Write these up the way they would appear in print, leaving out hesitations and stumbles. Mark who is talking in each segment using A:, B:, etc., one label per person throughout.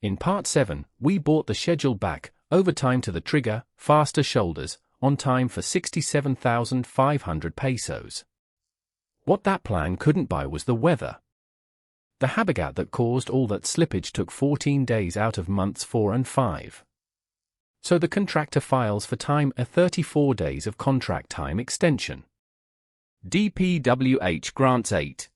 A: In Part 7, we bought the schedule back, overtime to the trigger, faster shoulders, on time for 67,500 pesos. What that plan couldn't buy was the weather. The habagat that caused all that slippage took 14 days out of months 4 and 5. So the contractor files for time a 34 days of contract time extension. DPWH grants 8.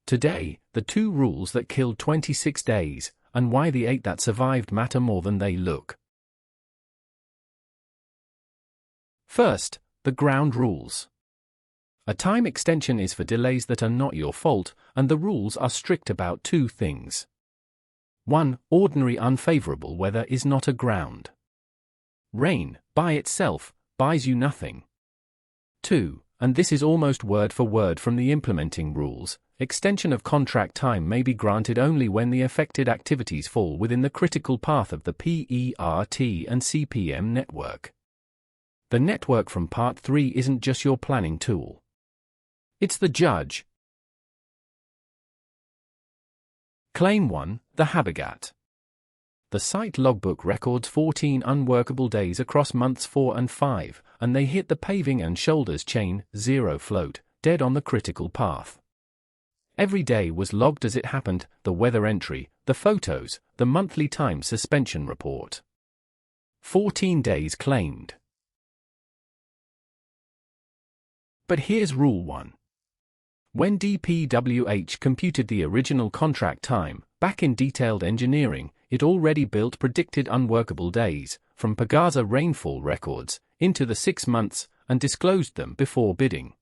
A: Today, the 2 rules that killed 26 days, and why the 8 that survived matter more than they look. First, the ground rules. A time extension is for delays that are not your fault, and the rules are strict about 2 things. 1. Ordinary unfavorable weather is not a ground. Rain, by itself, buys you nothing. 2. And this is almost word for word from the implementing rules, extension of contract time may be granted only when the affected activities fall within the critical path of the PERT and CPM network. The network from Part 3 isn't just your planning tool. It's the judge. Claim 1, the habagat. The site logbook records 14 unworkable days across months 4 and 5, and they hit the paving and shoulders chain, 0 float, dead on the critical path. Every day was logged as it happened, the weather entry, the photos, the monthly time suspension report. 14 days claimed. But here's Rule 1. When DPWH computed the original contract time, back in detailed engineering, it already built predicted unworkable days, from PAGASA rainfall records, into the 6 months, and disclosed them before bidding.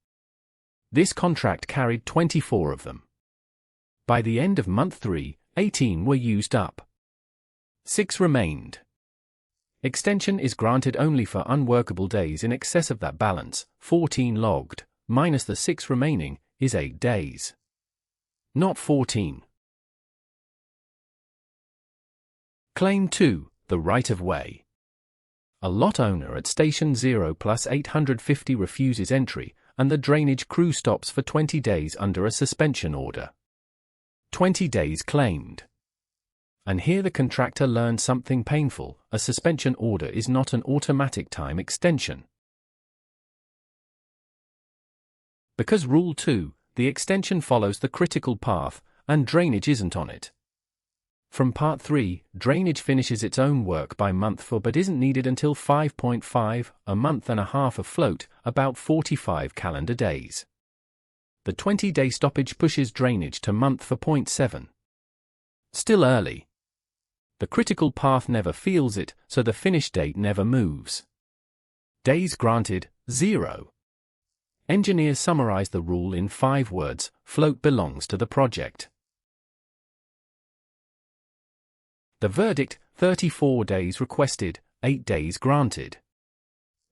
A: This contract carried 24 of them. By the end of month 3, 18 were used up. 6 remained. Extension is granted only for unworkable days in excess of that balance, 14 logged, minus the 6 remaining, is 8 days. Not 14. Claim 2, the right-of-way. A lot owner at Station 0 plus 850 refuses entry, and the drainage crew stops for 20 days under a suspension order. 20 days claimed. And here the contractor learned something painful: a suspension order is not an automatic time extension. Because Rule 2, the extension follows the critical path, and drainage isn't on it. From Part 3, drainage finishes its own work by month 4 but isn't needed until 5.5, a month and a half of float, about 45 calendar days. The 20-day stoppage pushes drainage to month 4.7. Still early. The critical path never feels it, so the finish date never moves. Days granted, 0. Engineers summarize the rule in 5 words: float belongs to the project. The verdict: 34 days requested, 8 days granted.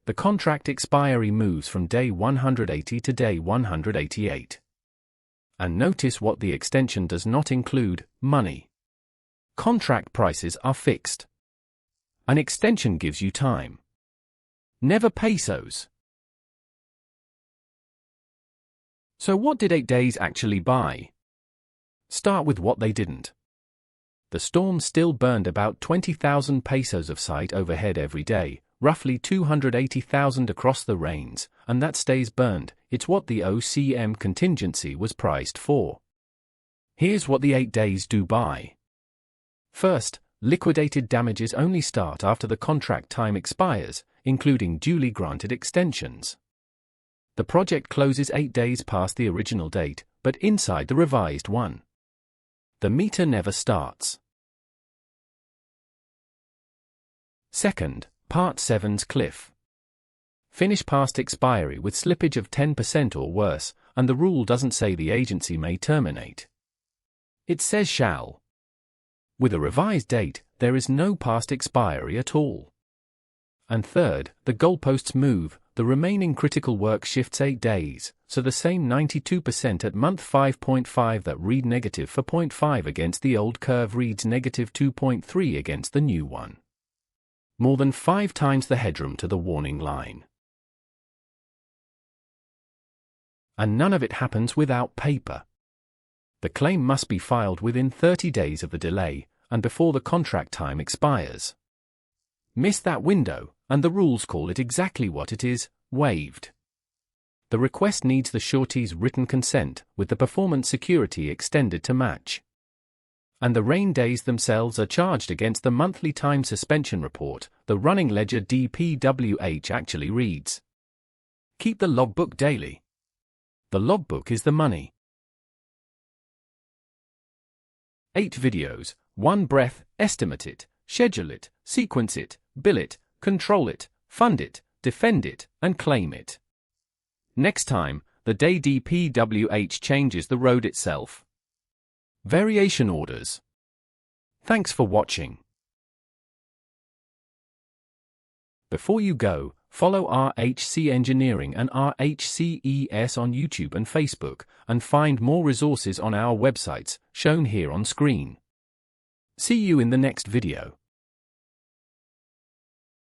A: The contract expiry moves from day 180 to day 188. And notice what the extension does not include: money. Contract prices are fixed. An extension gives you time. Never pesos. So what did 8 days actually buy? Start with what they didn't. The storm still burned about 20,000 pesos of site overhead every day, roughly 280,000 across the rains, and that stays burned. It's what the OCM contingency was priced for. Here's what the 8 days do buy. First, liquidated damages only start after the contract time expires, including duly granted extensions. The project closes 8 days past the original date, but inside the revised one. The meter never starts. Second, Part 7's cliff. Finish past expiry with slippage of 10% or worse, and the rule doesn't say the agency may terminate. It says shall. With a revised date, there is no past expiry at all. And third, the goalposts move, the remaining critical work shifts 8 days, so the same 92% at month 5.5 that read negative 4.5 against the old curve reads negative 2.3 against the new one. More than 5 times the headroom to the warning line. And none of it happens without paper. The claim must be filed within 30 days of the delay, and before the contract time expires. Miss that window, and the rules call it exactly what it is: waived. The request needs the surety's written consent, with the performance security extended to match. And the rain days themselves are charged against the monthly time suspension report. The running ledger DPWH actually reads: keep the logbook daily. The logbook is the money. 8 videos, 1 breath: estimate it, schedule it, sequence it, bill it, control it, fund it, defend it, and claim it. Next time, the day DPWH changes the road itself. Variation orders. Thanks for watching. Before you go, follow RHC Engineering and RHCES on YouTube and Facebook, and find more resources on our websites, shown here on screen. See you in the next video.